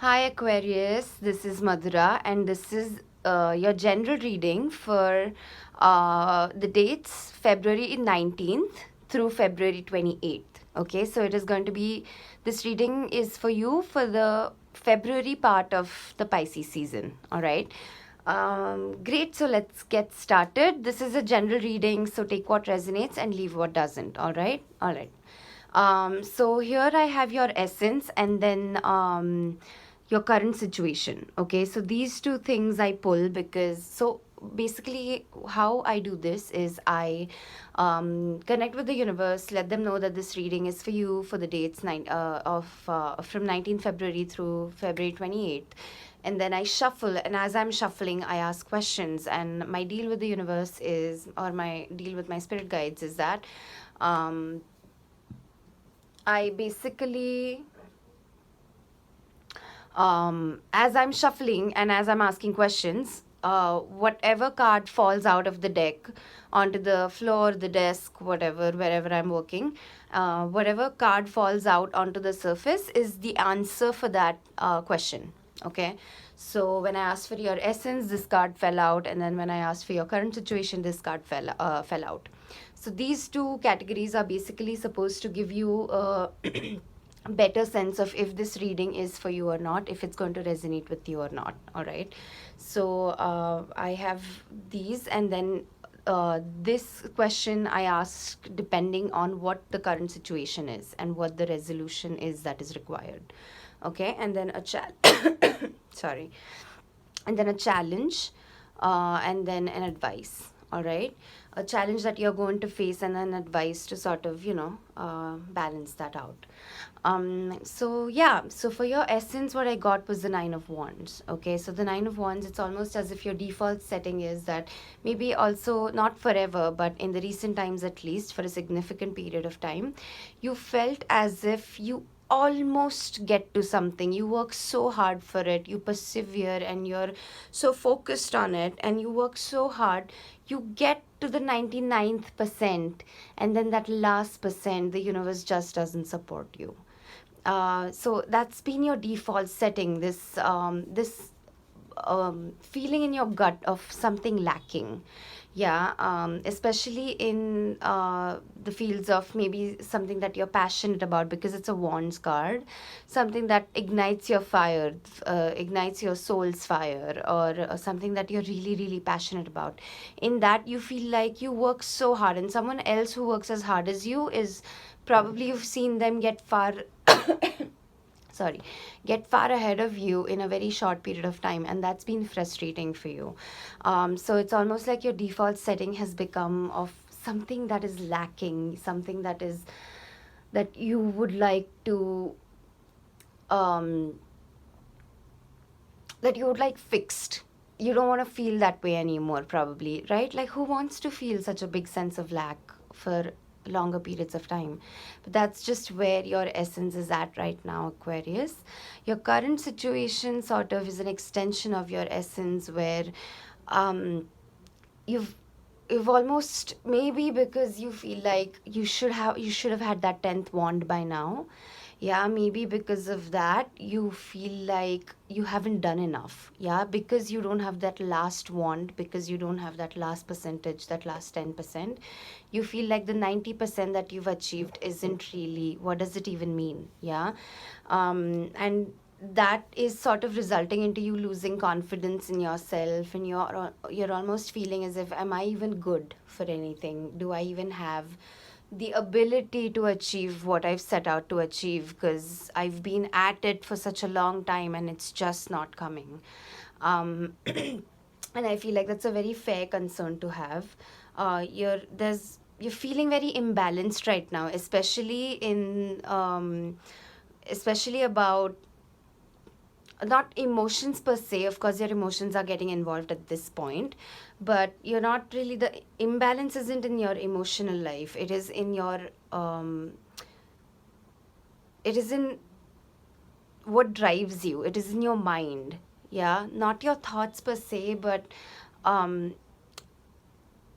Hi Aquarius, this is Madhura and this is your general reading for the dates February 19th through February 28th. Okay, so it is going to be, this reading is for you for the February part of the Pisces season. All right. Great, so let's get started. This is a general reading, so take what resonates and leave what doesn't. All right. All right. So here I have your essence and then your current situation. Okay, so these two things I pull because so basically how I do this is I connect with the universe, let them know that this reading is for you for the dates from 19th February through February 28th. And then I shuffle, and as I'm shuffling, I ask questions. And my deal with the universe is, or my deal with my spirit guides is that um, I basically, as I'm shuffling and as I'm asking questions, whatever card falls out of the deck onto the floor, the desk, whatever, wherever I'm working, whatever card falls out onto the surface is the answer for that question. Okay. So when I asked for your essence, this card fell out, and then when I asked for your current situation, this card fell out. So these two categories are basically supposed to give you a better sense of if this reading is for you or not, if it's going to resonate with you or not. All right. So I have these, and then this question I ask depending on what the current situation is and what the resolution is that is required. Okay, and then sorry, and then a challenge, and then an advice. All right, a challenge that you're going to face and an advice to sort of balance that out. So yeah, so for your essence, what I got was the Nine of Wands. Okay, so the Nine of Wands, it's almost as if your default setting is that maybe also not forever, but in the recent times at least, for a significant period of time, you felt as if you almost get to something. You work so hard for it, you persevere, and you're so focused on it, and you work so hard, you get to the 99th percent, and then that last percent, the universe just doesn't support you. So that's been your default setting. This feeling in your gut of something lacking. Yeah, especially in the fields of maybe something that you're passionate about, because it's a wands card, something that ignites your fire, ignites your soul's fire, or something that you're really, really passionate about. In that, you feel like you work so hard, and someone else who works as hard as you is probably you've seen them get far sorry, get far ahead of you in a very short period of time, and that's been frustrating for you. So it's almost like your default setting has become of something that is lacking, something that you would like to um, that you would like fixed. You don't want to feel that way anymore, probably, right? Like, who wants to feel such a big sense of lack for longer periods of time? But that's just where your essence is at right now, Aquarius. Your current situation sort of is an extension of your essence, where um, you've you've almost, maybe because you feel like you should have had that 10th wand by now. Yeah, maybe because of that you feel like you haven't done enough. Yeah, because you don't have that last wand, because you don't have that last percentage, that last 10%, you feel like the 90% that you've achieved isn't really, what does it even mean? Yeah. And that is sort of resulting into you losing confidence in yourself, and you're almost feeling as if, am I even good for anything? Do I even have the ability to achieve what I've set out to achieve, because I've been at it for such a long time and it's just not coming. And I feel like that's a very fair concern to have. You're feeling very imbalanced right now, especially about, not emotions per se, of course your emotions are getting involved at this point, but you're not really, the imbalance isn't in your emotional life, it is in your it is in what drives you, it is in your mind. Yeah, not your thoughts per se, but um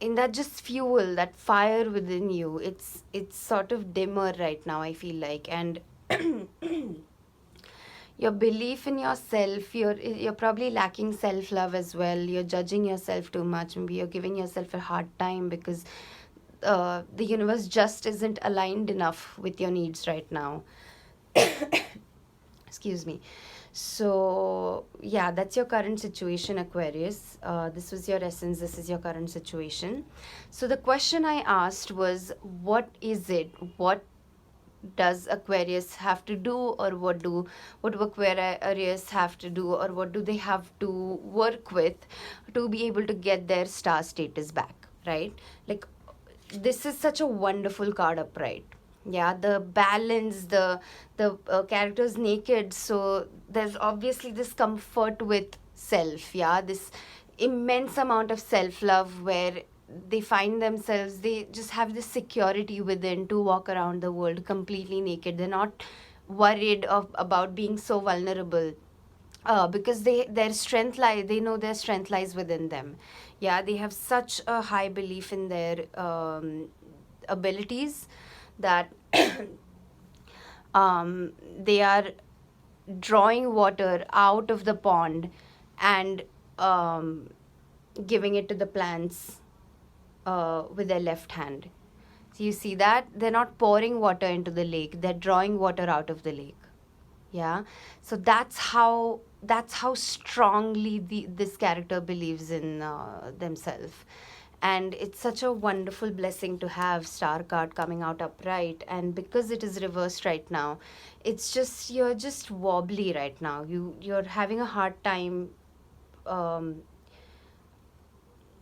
in that just fuel, that fire within you, it's sort of dimmer right now, I feel like. And your belief in yourself. You're probably lacking self love as well. You're judging yourself too much. Maybe you're giving yourself a hard time because the universe just isn't aligned enough with your needs right now. Excuse me. So yeah, that's your current situation, Aquarius. This was your essence, this is your current situation. So the question I asked was, what is it, what does Aquarius have to do, or what do Aquarius have to do, or what do they have to work with to be able to get their star status back, right? Like, this is such a wonderful card upright. Yeah, the balance, the character's naked, so there's obviously this comfort with self. Yeah, this immense amount of self love where they find themselves, they just have this security within to walk around the world completely naked. They're not worried about being so vulnerable, because their strength lies, they know their strength lies within them. Yeah, they have such a high belief in their abilities that they are drawing water out of the pond and giving it to the plants with their left hand. So you see that they're not pouring water into the lake, they're drawing water out of the lake. Yeah, so that's how strongly this character believes in themselves. And it's such a wonderful blessing to have star card coming out upright, and because it is reversed right now, it's just, you're just wobbly right now. You're having a hard time um,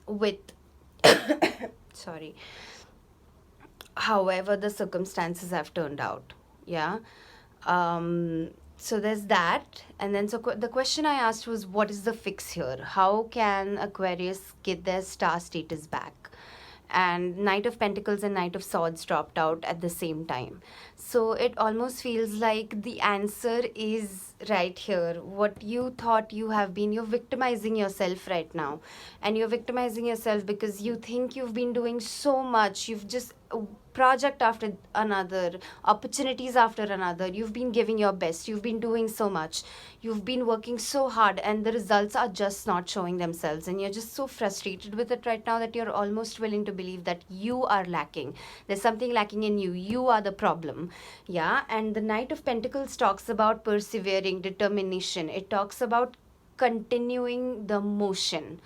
with sorry, however the circumstances have turned out. Yeah. So there's that. And then the question I asked was, what is the fix here? How can Aquarius get their star status back? And Knight of Pentacles and Knight of Swords dropped out at the same time. So it almost feels like the answer is right here. What you thought you have been, you're victimizing yourself right now. And you're victimizing yourself because you think you've been doing so much. You've just, project after another, opportunities after another. You've been giving your best. You've been doing so much. You've been working so hard, and the results are just not showing themselves. And you're just so frustrated with it right now that you're almost willing to believe that you are lacking. There's something lacking in you. You are the problem. Yeah. And the Knight of Pentacles talks about persevering, determination. It talks about continuing the motion.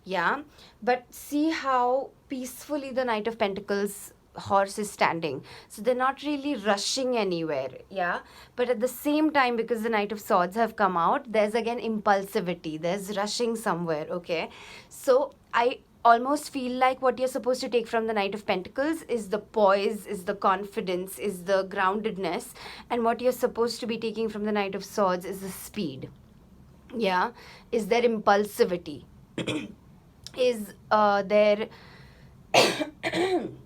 Yeah. But see how peacefully the Knight of Pentacles horse is standing. So they're not really rushing anywhere. Yeah. But at the same time, because the Knight of Swords have come out, there's again impulsivity, there's rushing somewhere. Okay. So I almost feel like what you're supposed to take from the Knight of Pentacles is the poise, is the confidence, is the groundedness. And what you're supposed to be taking from the Knight of Swords is the speed. Yeah. Is their impulsivity. Is their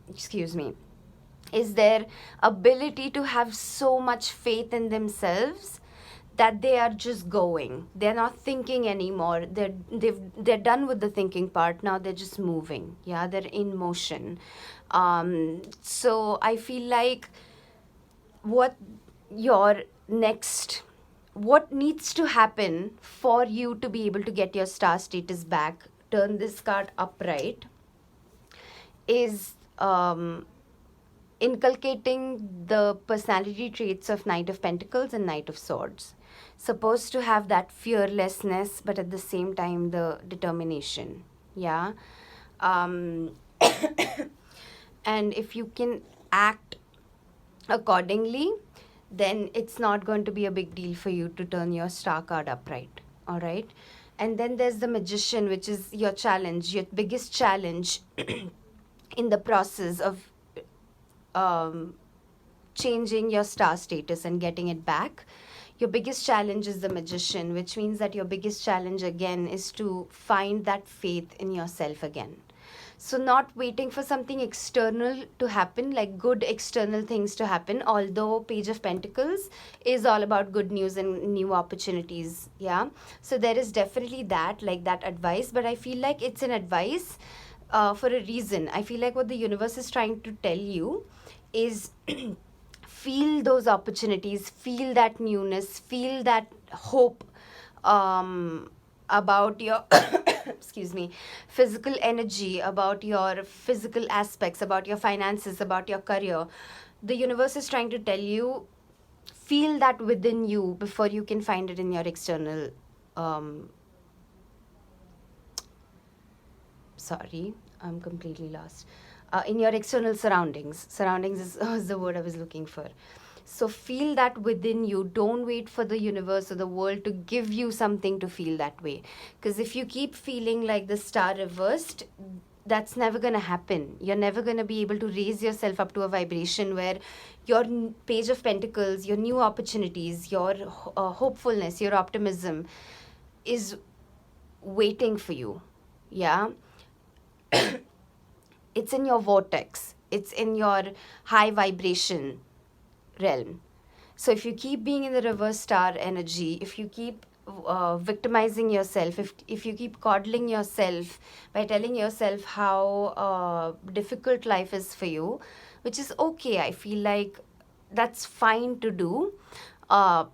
excuse me, is their ability to have so much faith in themselves that they are just going. They're not thinking anymore. They're done with the thinking part. Now they're just moving. Yeah, they're in motion. So I feel like what your next what needs to happen for you to be able to get your star status back, turn this card upright, is inculcating the personality traits of Knight of Pentacles and Knight of Swords. Supposed to have that fearlessness, but at the same time, the determination. Yeah. And if you can act accordingly, then it's not going to be a big deal for you to turn your star card upright. All right. And then there's the Magician, which is your challenge, your biggest challenge in the process of changing your star status and getting it back. Your biggest challenge is the Magician, which means that your biggest challenge again is to find that faith in yourself again. So not waiting for something external to happen, like good external things to happen, although Page of Pentacles is all about good news and new opportunities. Yeah. So there is definitely that, like that advice, but I feel like it's an advice for a reason. I feel like what the universe is trying to tell you is feel those opportunities, feel that newness, feel that hope, about your excuse me, physical energy, about your physical aspects, about your finances, about your career. The universe is trying to tell you, feel that within you before you can find it in your external, um, sorry, I'm completely lost. In your external surroundings. Surroundings is, is the word I was looking for. So feel that within you. Don't wait for the universe or the world to give you something to feel that way. Because if you keep feeling like the star reversed, that's never going to happen. You're never going to be able to raise yourself up to a vibration where your page of pentacles, your new opportunities, your hopefulness, your optimism is waiting for you. Yeah. It's in your vortex, it's in your high vibration realm. So if you keep being in the reverse star energy, if you keep victimizing yourself, if you keep coddling yourself by telling yourself how difficult life is for you, which is okay, I feel like that's fine to do, uh,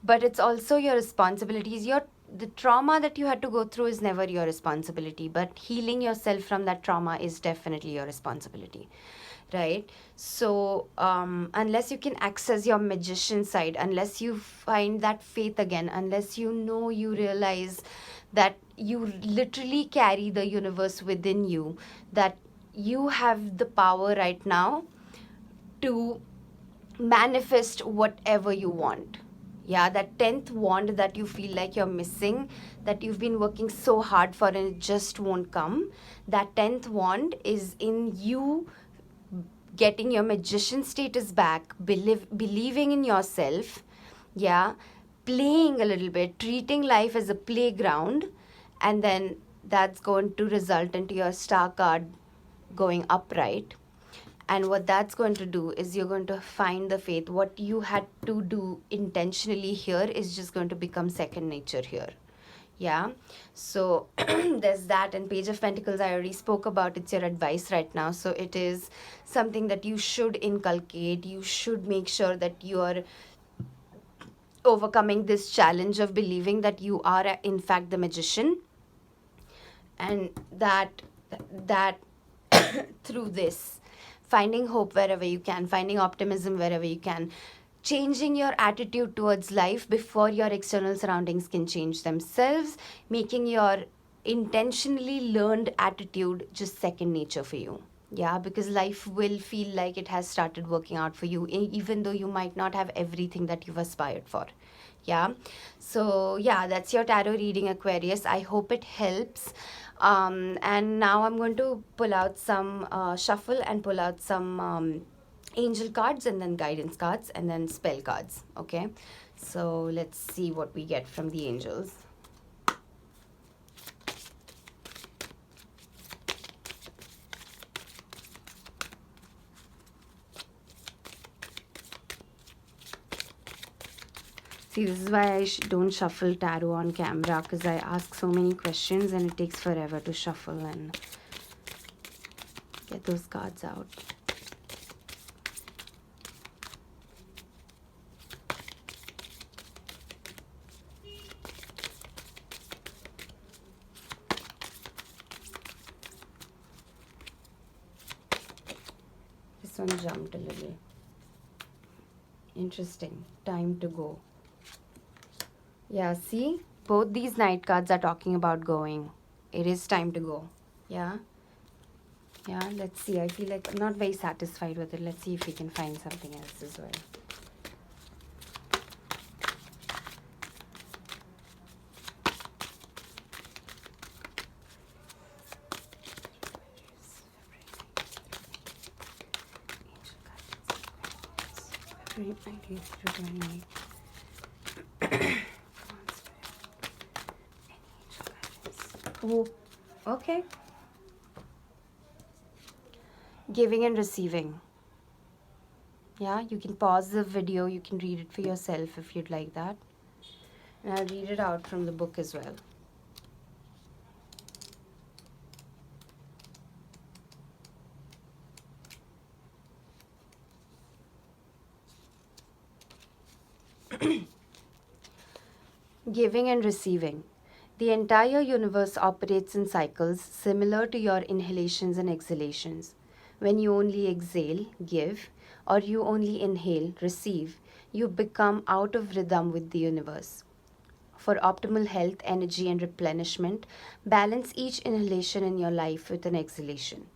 but it's also your responsibilities. Your The trauma that you had to go through is never your responsibility, but healing yourself from that trauma is definitely your responsibility, right? So unless you can access your magician side, unless you find that faith again, unless you realize that you literally carry the universe within you, that you have the power right now to manifest whatever you want. Yeah, that 10th wand that you feel like you're missing, that you've been working so hard for and it just won't come, that 10th wand is in you getting your magician status back, believing in yourself, yeah, playing a little bit, treating life as a playground, and then that's going to result into your star card going upright. And what that's going to do is you're going to find the faith. What you had to do intentionally here is just going to become second nature here. Yeah. So there's that. And Page of Pentacles, I already spoke about. It's your advice right now. So it is something that you should inculcate. You should make sure that you are overcoming this challenge of believing that you are in fact the magician, and that through this, finding hope wherever you can, finding optimism wherever you can, changing your attitude towards life before your external surroundings can change themselves, making your intentionally learned attitude just second nature for you. Yeah, because life will feel like it has started working out for you, even though you might not have everything that you've aspired for. Yeah. So yeah, that's your tarot reading, Aquarius. I hope it helps. And now I'm going to pull out some shuffle and pull out some angel cards, and then guidance cards, and then spell cards. Okay, so let's see what we get from the angels. See, this is why I don't shuffle tarot on camera, because I ask so many questions and it takes forever to shuffle and get those cards out. This one jumped a little. Interesting. Time to go. Yeah, see? Both these knight cards are talking about going. It is time to go. Yeah? Yeah, let's see. I feel like I'm not very satisfied with it. Let's see if we can find something else as well. Oh, okay. Giving and receiving. Yeah, you can pause the video. You can read it for yourself if you'd like that. And I'll read it out from the book as well. Giving and receiving. The entire universe operates in cycles similar to your inhalations and exhalations. When you only exhale, give, or you only inhale, receive, you become out of rhythm with the universe. For optimal health, energy, and replenishment, balance each inhalation in your life with an exhalation.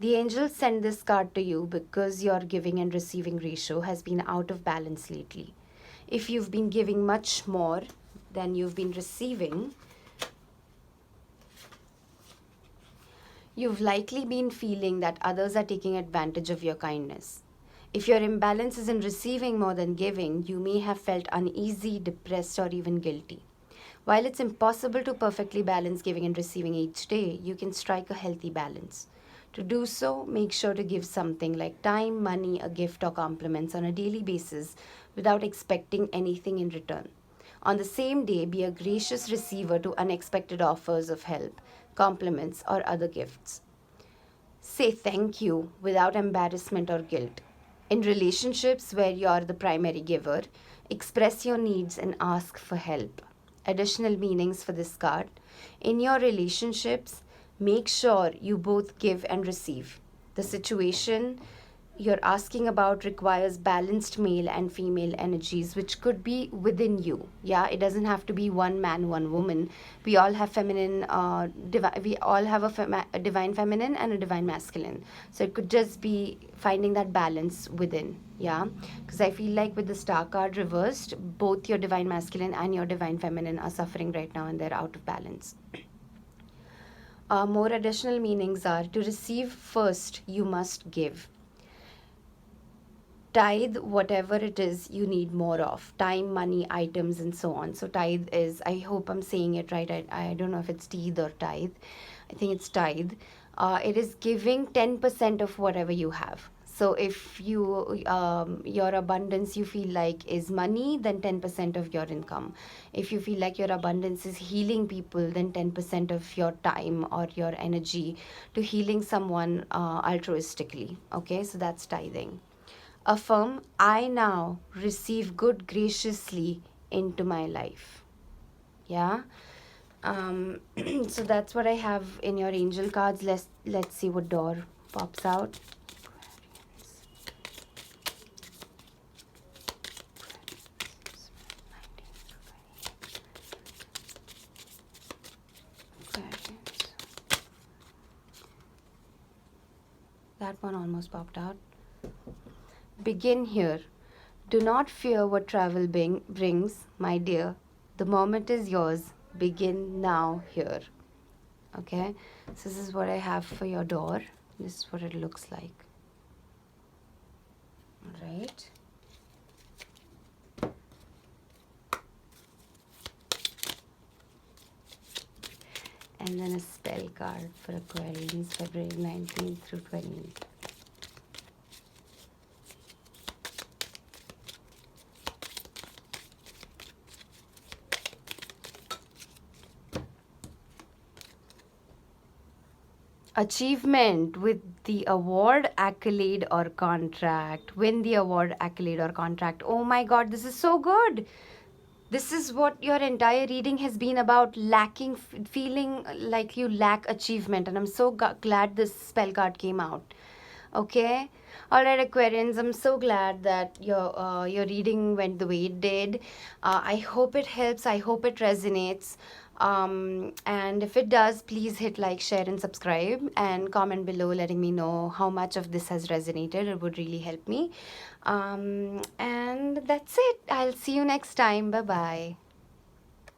The angels send this card to you because your giving and receiving ratio has been out of balance lately. If you've been giving much more than you've been receiving, you've likely been feeling that others are taking advantage of your kindness. If your imbalance is in receiving more than giving, you may have felt uneasy, depressed, or even guilty. While it's impossible to perfectly balance giving and receiving each day, you can strike a healthy balance. To do so, make sure to give something like time, money, a gift, or compliments on a daily basis without expecting anything in return. On the same day, be a gracious receiver to unexpected offers of help, compliments, or other gifts. Say thank you without embarrassment or guilt. In relationships where you're the primary giver, express your needs and ask for help. Additional meanings for this card. In your relationships, make sure you both give and receive. The situation you're asking about requires balanced male and female energies, which could be within you. Yeah, it doesn't have to be one man, one woman. We all have feminine, we all have a divine feminine and a divine masculine. So it could just be finding that balance within. Yeah, because I feel like with the star card reversed, both your divine masculine and your divine feminine are suffering right now and they're out of balance. More additional meanings are: to receive first, you must give. Tithe whatever it is you need more of: time, money, items, and so on. So tithe is, I hope I'm saying it right, I don't know if it's tithe or tithe. I think it's tithe. It is giving 10% of whatever you have. So if your abundance you feel like is money, then 10% of your income. If you feel like your abundance is healing people, then 10% of your time or your energy to healing someone altruistically. Okay, so that's tithing. Affirm, I now receive good graciously into my life. Yeah. So that's what I have in your angel cards. Let's see what door pops out. That one almost popped out. Begin here. Do not fear what travel brings, my dear. The moment is yours. Begin now here. Okay, so this is what I have for your door. This is what it looks like. All right. And then a spell card for Aquarians, February 19th through 28th. Achievement with the award, accolade, or contract. Win the award, accolade, or contract. Oh my god, this is so good. This is what your entire reading has been about: lacking, feeling like you lack achievement. And I'm so glad this spell card came out. Okay. All right, Aquarians, I'm so glad that your reading went the way it did. I hope it helps. I hope it resonates. And if it does, please hit like, share, and subscribe, and comment below letting me know how much of this has resonated. It would really help me. And that's it. I'll see you next time. Bye bye.